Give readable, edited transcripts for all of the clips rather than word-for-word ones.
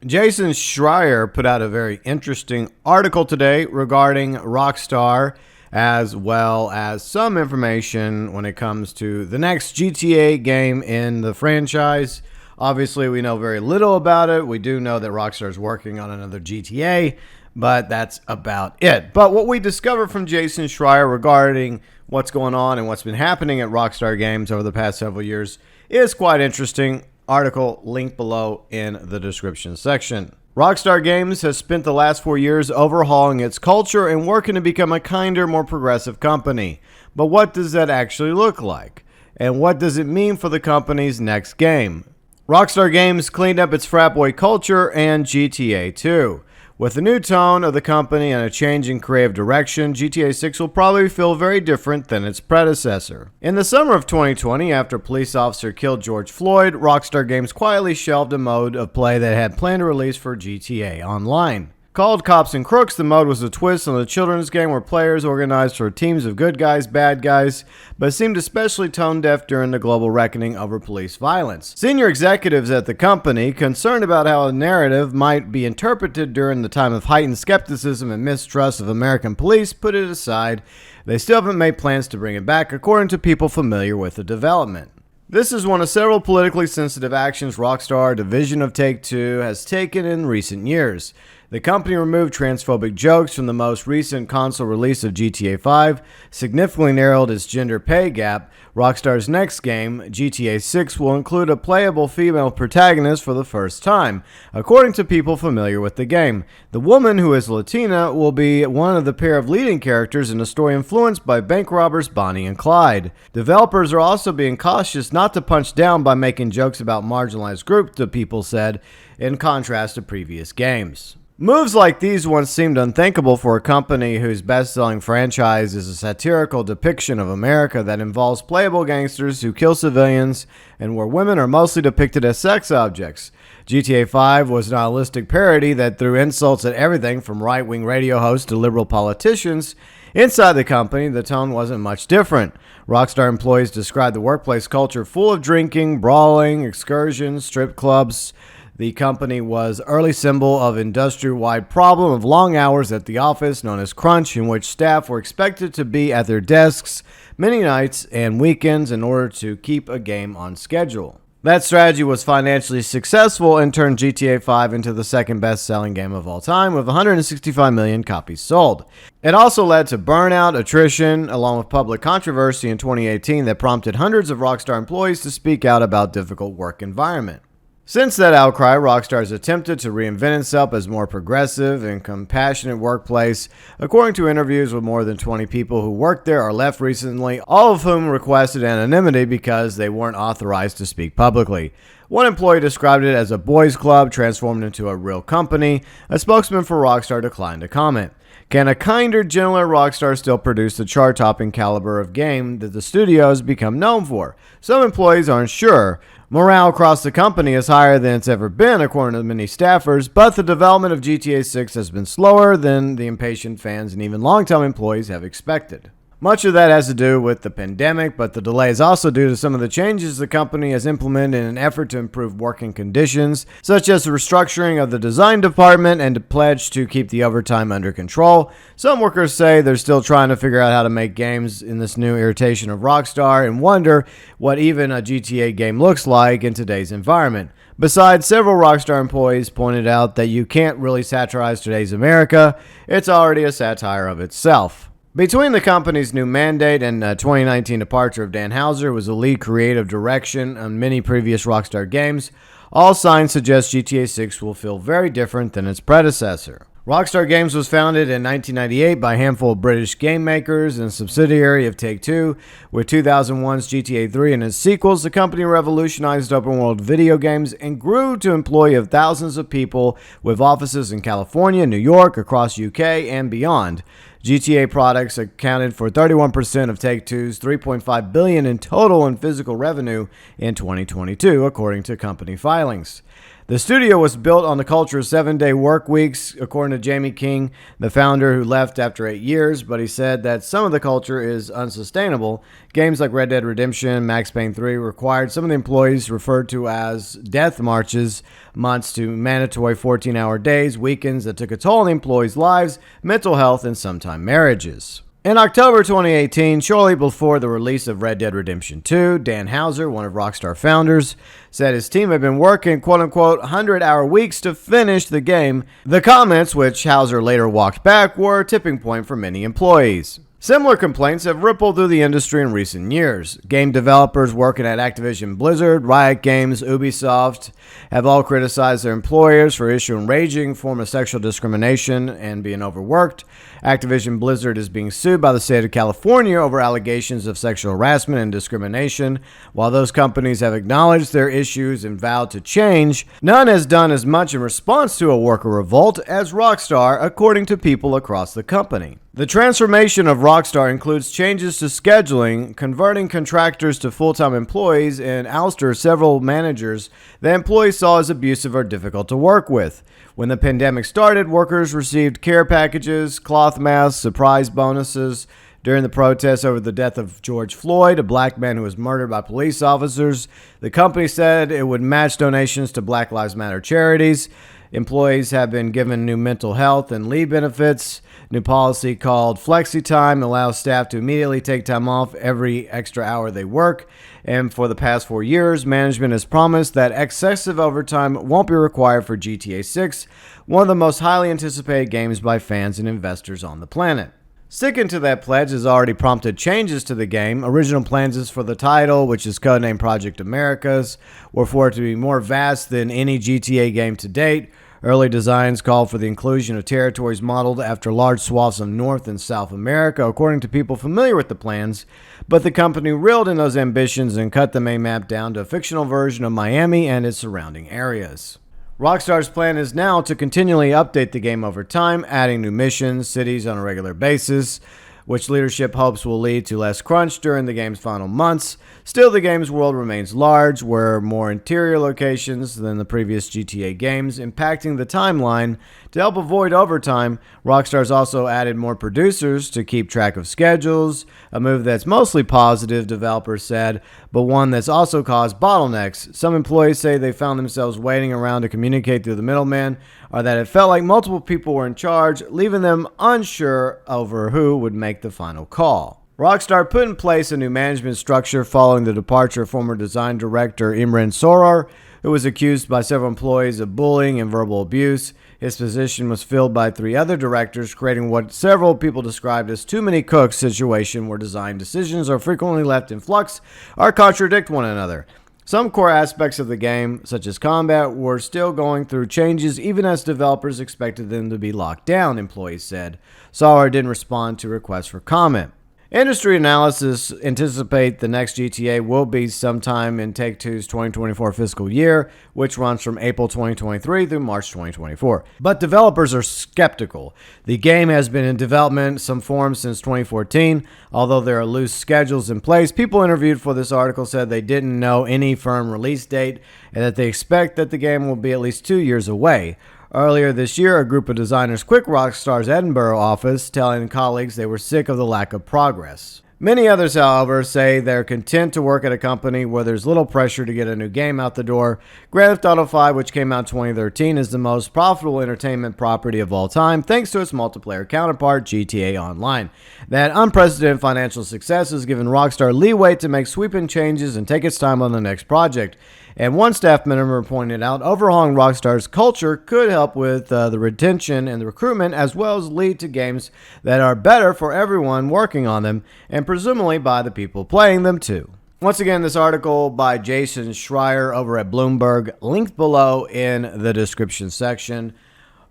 Jason Schreier put out a very interesting article today regarding Rockstar, as well as some information when it comes to the next GTA game in the franchise. Obviously, we know very little about it. We do know that Rockstar is working on another GTA, but that's about it. But what we discovered from Jason Schreier regarding what's going on and what's been happening at Rockstar Games over the past several years is quite interesting. Article linked below in the description section. Rockstar Games has spent the last 4 years overhauling its culture and working to become a kinder, more progressive company. But what does that actually look like? And what does it mean for the company's next game? Rockstar Games cleaned up its frat boy culture and GTA 2. With the new tone of the company and a change in creative direction, GTA 6 will probably feel very different than its predecessor. In the summer of 2020, after a police officer killed George Floyd, Rockstar Games quietly shelved a mode of play that had planned to release for GTA Online. Called Cops and Crooks, the mode was a twist on the children's game where players organized for teams of good guys, bad guys, but seemed especially tone-deaf during the global reckoning over police violence. Senior executives at the company, concerned about how a narrative might be interpreted during the time of heightened skepticism and mistrust of American police, put it aside. They still haven't made plans to bring it back, according to people familiar with the development. This is one of several politically sensitive actions Rockstar, division of Take-Two, has taken in recent years. The company removed transphobic jokes from the most recent console release of GTA 5, significantly narrowed its gender pay gap. Rockstar's next game, GTA 6, will include a playable female protagonist for the first time, according to people familiar with the game. The woman, who is Latina, will be one of the pair of leading characters in a story influenced by bank robbers Bonnie and Clyde. Developers are also being cautious not to punch down by making jokes about marginalized groups, the people said, in contrast to previous games. Moves like these once seemed unthinkable for a company whose best-selling franchise is a satirical depiction of America that involves playable gangsters who kill civilians and where women are mostly depicted as sex objects. GTA 5 was an nihilistic parody that threw insults at everything from right-wing radio hosts to liberal politicians. Inside the company, the tone wasn't much different. Rockstar employees described the workplace culture full of drinking, brawling, excursions, strip clubs. The company was an early symbol of industry-wide problem of long hours at the office known as crunch, in which staff were expected to be at their desks many nights and weekends in order to keep a game on schedule. That strategy was financially successful and turned GTA 5 into the second best-selling game of all time, with 165 million copies sold. It also led to burnout, attrition, along with public controversy in 2018 that prompted hundreds of Rockstar employees to speak out about difficult work environment. Since that outcry, Rockstar has attempted to reinvent itself as a more progressive and compassionate workplace. According to interviews with more than 20 people who worked there or left recently, all of whom requested anonymity because they weren't authorized to speak publicly. One employee described it as a boys' club transformed into a real company. A spokesman for Rockstar declined to comment. Can a kinder, gentler Rockstar still produce the chart-topping caliber of game that the studio has become known for? Some employees aren't sure. Morale across the company is higher than it's ever been, according to many staffers, but the development of GTA 6 has been slower than the impatient fans and even long-time employees have expected. Much of that has to do with the pandemic, but the delay is also due to some of the changes the company has implemented in an effort to improve working conditions, such as the restructuring of the design department and the pledge to keep the overtime under control. Some workers say they're still trying to figure out how to make games in this new irritation of Rockstar and wonder what even a GTA game looks like in today's environment. Besides, several Rockstar employees pointed out that you can't really satirize today's America. It's already a satire of itself. Between the company's new mandate and 2019 departure of Dan Houser, who was the lead creative direction on many previous Rockstar games, all signs suggest GTA 6 will feel very different than its predecessor. Rockstar Games was founded in 1998 by a handful of British game makers and a subsidiary of Take-Two. With 2001's GTA 3 and its sequels, the company revolutionized open-world video games and grew to employ of thousands of people with offices in California, New York, across UK, and beyond. GTA products accounted for 31% of Take-Two's $3.5 billion in total and physical revenue in 2022, according to company filings. The studio was built on the culture of 7-day work weeks, according to Jamie King, the founder who left after 8 years, but he said that some of the culture is unsustainable. Games like Red Dead Redemption, Max Payne 3 required some of the employees referred to as death marches, months to mandatory 14-hour days, weekends that took a toll on the employees' lives, mental health, and sometimes marriages. In October 2018, shortly before the release of Red Dead Redemption 2, Dan Houser, one of Rockstar founders, said his team had been working quote-unquote 100-hour weeks to finish the game. The comments, which Houser later walked back, were a tipping point for many employees. Similar complaints have rippled through the industry in recent years. Game developers working at Activision Blizzard, Riot Games, Ubisoft have all criticized their employers for issuing raging form of sexual discrimination and being overworked. Activision Blizzard is being sued by the state of California over allegations of sexual harassment and discrimination. While those companies have acknowledged their issues and vowed to change, none has done as much in response to a worker revolt as Rockstar, according to people across the company. The transformation of Rockstar includes changes to scheduling, converting contractors to full-time employees, and ouster several managers that employees saw as abusive or difficult to work with. When the pandemic started, workers received care packages, cloth masks, surprise bonuses. During the protests over the death of George Floyd, a black man who was murdered by police officers, the company said it would match donations to Black Lives Matter charities. Employees have been given new mental health and leave benefits. New policy called Flexi Time allows staff to immediately take time off every extra hour they work. And for the past 4 years, management has promised that excessive overtime won't be required for GTA 6, one of the most highly anticipated games by fans and investors on the planet. Sticking to that pledge has already prompted changes to the game. Original plans for the title, which is codenamed Project Americas, were for it to be more vast than any GTA game to date. Early designs called for the inclusion of territories modeled after large swaths of North and South America, according to people familiar with the plans, but the company reeled in those ambitions and cut the main map down to a fictional version of Miami and its surrounding areas. Rockstar's plan is now to continually update the game over time, adding new missions, cities on a regular basis, which leadership hopes will lead to less crunch during the game's final months. Still, the game's world remains large, with more interior locations than the previous GTA games, impacting the timeline. To help avoid overtime, Rockstar's also added more producers to keep track of schedules, a move that's mostly positive, developers said, but one that's also caused bottlenecks. Some employees say they found themselves waiting around to communicate through the middleman, or that it felt like multiple people were in charge, leaving them unsure over who would make the final call. Rockstar put in place a new management structure following the departure of former design director Imran Sorar, who was accused by several employees of bullying and verbal abuse. His position was filled by 3 other directors, creating what several people described as too many cooks situation where design decisions are frequently left in flux or contradict one another. Some core aspects of the game, such as combat, were still going through changes even as developers expected them to be locked down, employees said. Sorar didn't respond to requests for comment. Industry analysis anticipate the next GTA will be sometime in Take-Two's 2024 fiscal year, which runs from April 2023 through March 2024. But developers are skeptical. The game has been in development in some form since 2014. Although there are loose schedules in place, people interviewed for this article said they didn't know any firm release date and that they expect that the game will be at least 2 years away. Earlier this year, a group of designers quit Rockstar's Edinburgh office, telling colleagues they were sick of the lack of progress. Many others, however, say they're content to work at a company where there's little pressure to get a new game out the door. Grand Theft Auto 5, which came out in 2013, is the most profitable entertainment property of all time, thanks to its multiplayer counterpart, GTA Online. That unprecedented financial success has given Rockstar leeway to make sweeping changes and take its time on the next project. And one staff member pointed out, overhauling Rockstar's culture could help with the retention and the recruitment, as well as lead to games that are better for everyone working on them, and presumably by the people playing them too. Once again, this article by Jason Schreier over at Bloomberg, linked below in the description section.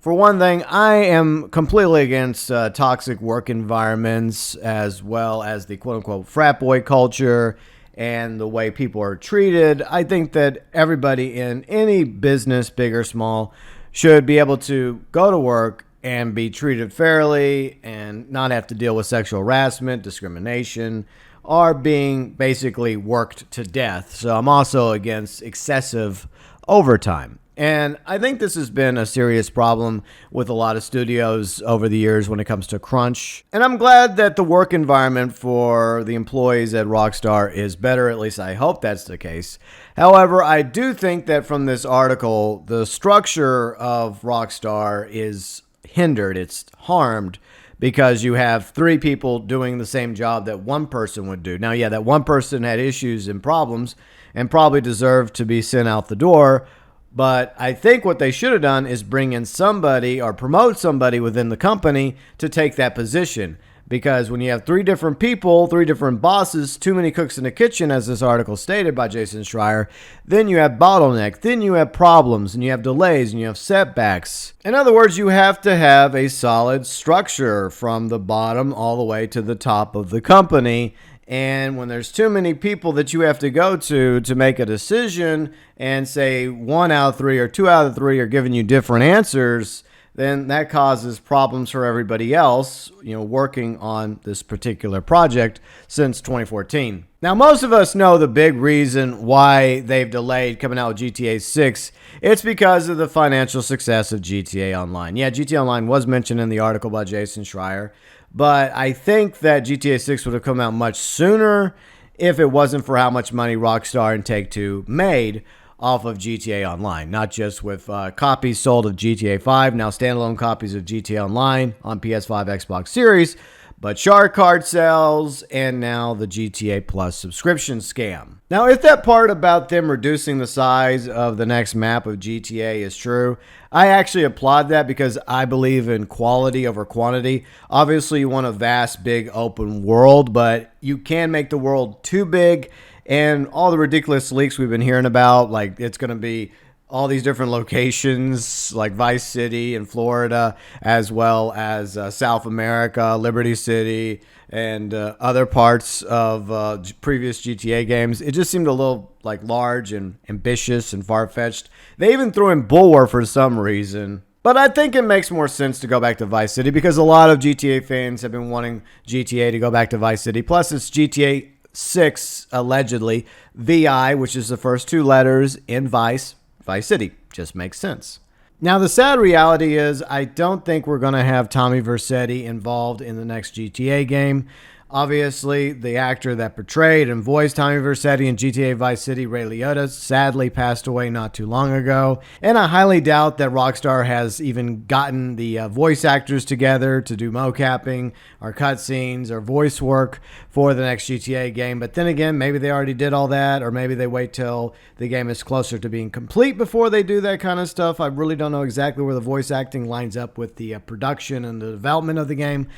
For one thing, I am completely against toxic work environments, as well as the quote-unquote frat boy culture and the way people are treated. I think that everybody in any business, big or small, should be able to go to work and be treated fairly and not have to deal with sexual harassment, discrimination, or being basically worked to death. So I'm also against excessive overtime. And I think this has been a serious problem with a lot of studios over the years when it comes to crunch. And I'm glad that the work environment for the employees at Rockstar is better. At least I hope that's the case. However, I do think that from this article, the structure of Rockstar is hindered. It's harmed because you have three people doing the same job that one person would do. Now, yeah, that one person had issues and problems and probably deserved to be sent out the door. But I think what they should have done is bring in somebody or promote somebody within the company to take that position. Because when you have three different people, three different bosses, too many cooks in the kitchen, as this article stated by Jason Schreier, then you have bottleneck, then you have problems, and you have delays, and you have setbacks. In other words, you have to have a solid structure from the bottom all the way to the top of the company. And when there's too many people that you have to go to make a decision and say 1 out of 3 or 2 out of 3 are giving you different answers, then that causes problems for everybody else, working on this particular project since 2014. Now, most of us know the big reason why they've delayed coming out with GTA 6. It's because of the financial success of GTA Online. Yeah, GTA Online was mentioned in the article by Jason Schreier, but I think that GTA 6 would have come out much sooner if it wasn't for how much money Rockstar and Take-Two made off of GTA Online. Not just with copies sold of GTA 5, now standalone copies of GTA Online on PS5, Xbox Series, but shark card sales, and now the GTA Plus subscription scam. Now, if that part about them reducing the size of the next map of GTA is true, I actually applaud that because I believe in quality over quantity. Obviously, you want a vast, big, open world, but you can make the world too big, and all the ridiculous leaks we've been hearing about, like it's going to be all these different locations like Vice City in Florida, as well as South America, Liberty City, and other parts of previous GTA games. It just seemed a little like large and ambitious and far-fetched. They even threw in Bulwer for some reason. But I think it makes more sense to go back to Vice City because a lot of GTA fans have been wanting GTA to go back to Vice City. Plus, it's GTA 6, allegedly, VI, which is the first two letters in Vice City. Just makes sense. Now, the sad reality is I don't think we're going to have Tommy Vercetti involved in the next GTA game. Obviously, the actor that portrayed and voiced Tommy Vercetti in GTA Vice City, Ray Liotta, sadly passed away not too long ago. And I highly doubt that Rockstar has even gotten the voice actors together to do mocapping or cutscenes or voice work for the next GTA game. But then again, maybe they already did all that, or maybe they wait till the game is closer to being complete before they do that kind of stuff. I really don't know exactly where the voice acting lines up with the production and the development of the game.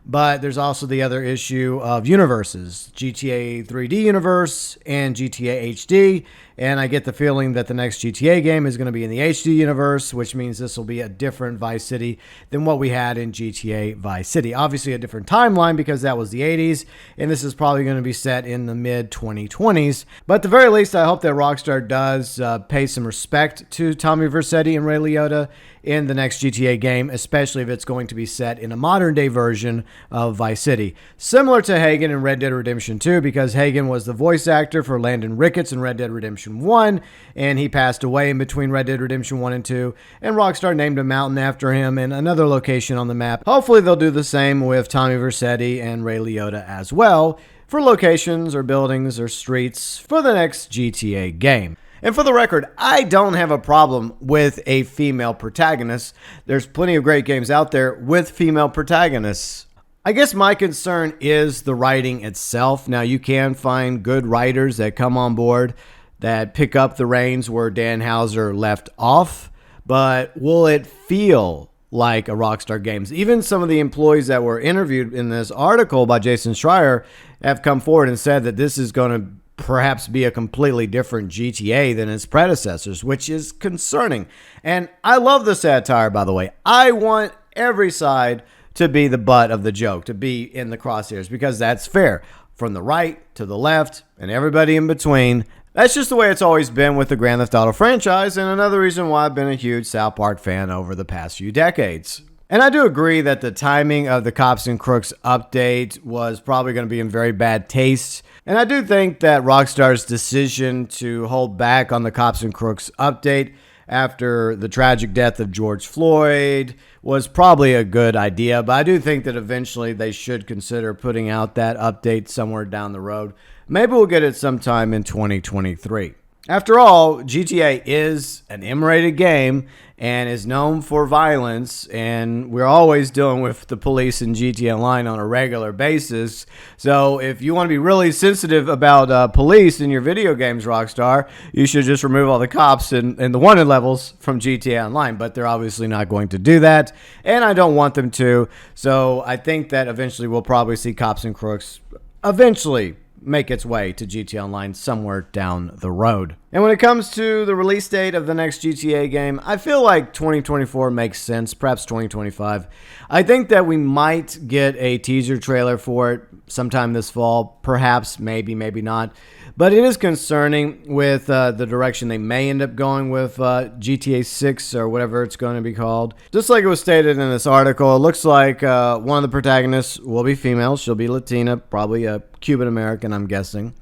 But there's also the other issue of universes, GTA 3D universe and GTA HD. And I get the feeling that the next GTA game is going to be in the HD universe, which means this will be a different Vice City than what we had in GTA Vice City. Obviously a different timeline because that was the 80s, and this is probably going to be set in the mid-2020s. But at the very least, I hope that Rockstar does pay some respect to Tommy Vercetti and Ray Liotta in the next GTA game, especially if it's going to be set in a modern-day version of Vice City. Similar to Hagen in Red Dead Redemption 2, because Hagen was the voice actor for Landon Ricketts in Red Dead Redemption 1, and he passed away in between Red Dead Redemption 1 and 2, and Rockstar named a mountain after him and another location on the map. Hopefully they'll do the same with Tommy Vercetti and Ray Liotta as well for locations or buildings or streets for the next GTA game. And for the record, I don't have a problem with a female protagonist. There's plenty of great games out there with female protagonists. I guess my concern is the writing itself. Now, you can find good writers that come on board that pick up the reins where Dan Houser left off, but will it feel like a Rockstar Games? Even some of the employees that were interviewed in this article by Jason Schreier have come forward and said that this is going to perhaps be a completely different GTA than its predecessors, which is concerning. And I love the satire, by the way. I want every side to be the butt of the joke, to be in the crosshairs, because that's fair. From the right to the left and everybody in between. That's just the way it's always been with the Grand Theft Auto franchise, and another reason why I've been a huge South Park fan over the past few decades. And I do agree that the timing of the Cops and Crooks update was probably going to be in very bad taste. And I do think that Rockstar's decision to hold back on the Cops and Crooks update after the tragic death of George Floyd was probably a good idea, but I do think that eventually they should consider putting out that update somewhere down the road. Maybe we'll get it sometime in 2023. After all, GTA is an M-rated game and is known for violence, and we're always dealing with the police in GTA Online on a regular basis. So if you want to be really sensitive about police in your video games, Rockstar, you should just remove all the cops and the wanted levels from GTA Online, but they're obviously not going to do that, and I don't want them to. So I think that eventually we'll probably see cops and crooks eventually make its way to GTA Online somewhere down the road. And when it comes to the release date of the next GTA game, I feel like 2024 makes sense, perhaps 2025. I think that we might get a teaser trailer for it sometime this fall, perhaps, maybe not. But it is concerning with the direction they may end up going with GTA 6 or whatever it's going to be called. Just like it was stated in this article, it looks like one of the protagonists will be female. She'll be Latina, probably a Cuban American, I'm guessing.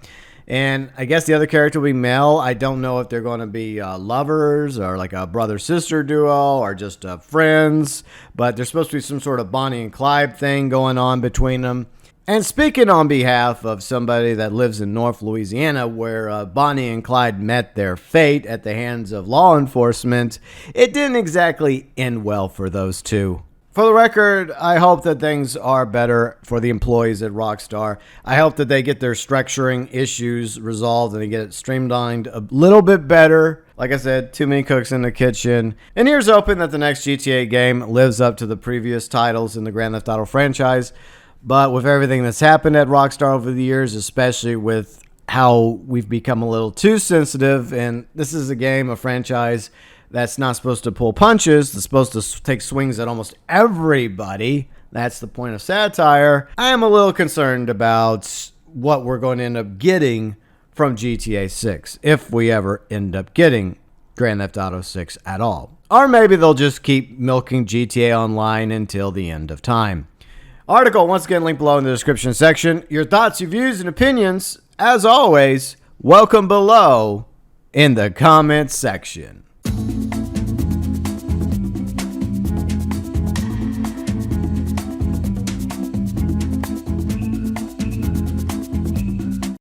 And I guess the other character will be male. I don't know if they're going to be lovers or like a brother-sister duo or just friends. But there's supposed to be some sort of Bonnie and Clyde thing going on between them. And speaking on behalf of somebody that lives in North Louisiana, where Bonnie and Clyde met their fate at the hands of law enforcement, it didn't exactly end well for those two. For the record, I hope that things are better for the employees at Rockstar. I hope that they get their structuring issues resolved and they get it streamlined a little bit better. Like I said, too many cooks in the kitchen. And here's hoping that the next GTA game lives up to the previous titles in the Grand Theft Auto franchise. But with everything that's happened at Rockstar over the years, especially with how we've become a little too sensitive, and this is a game, a franchise that's not supposed to pull punches, that's supposed to take swings at almost everybody. That's the point of satire. I am a little concerned about what we're going to end up getting from GTA 6, if we ever end up getting Grand Theft Auto 6 at all. Or maybe they'll just keep milking GTA Online until the end of time. Article, once again, linked below in the description section. Your thoughts, your views, and opinions, as always, welcome below in the comments section.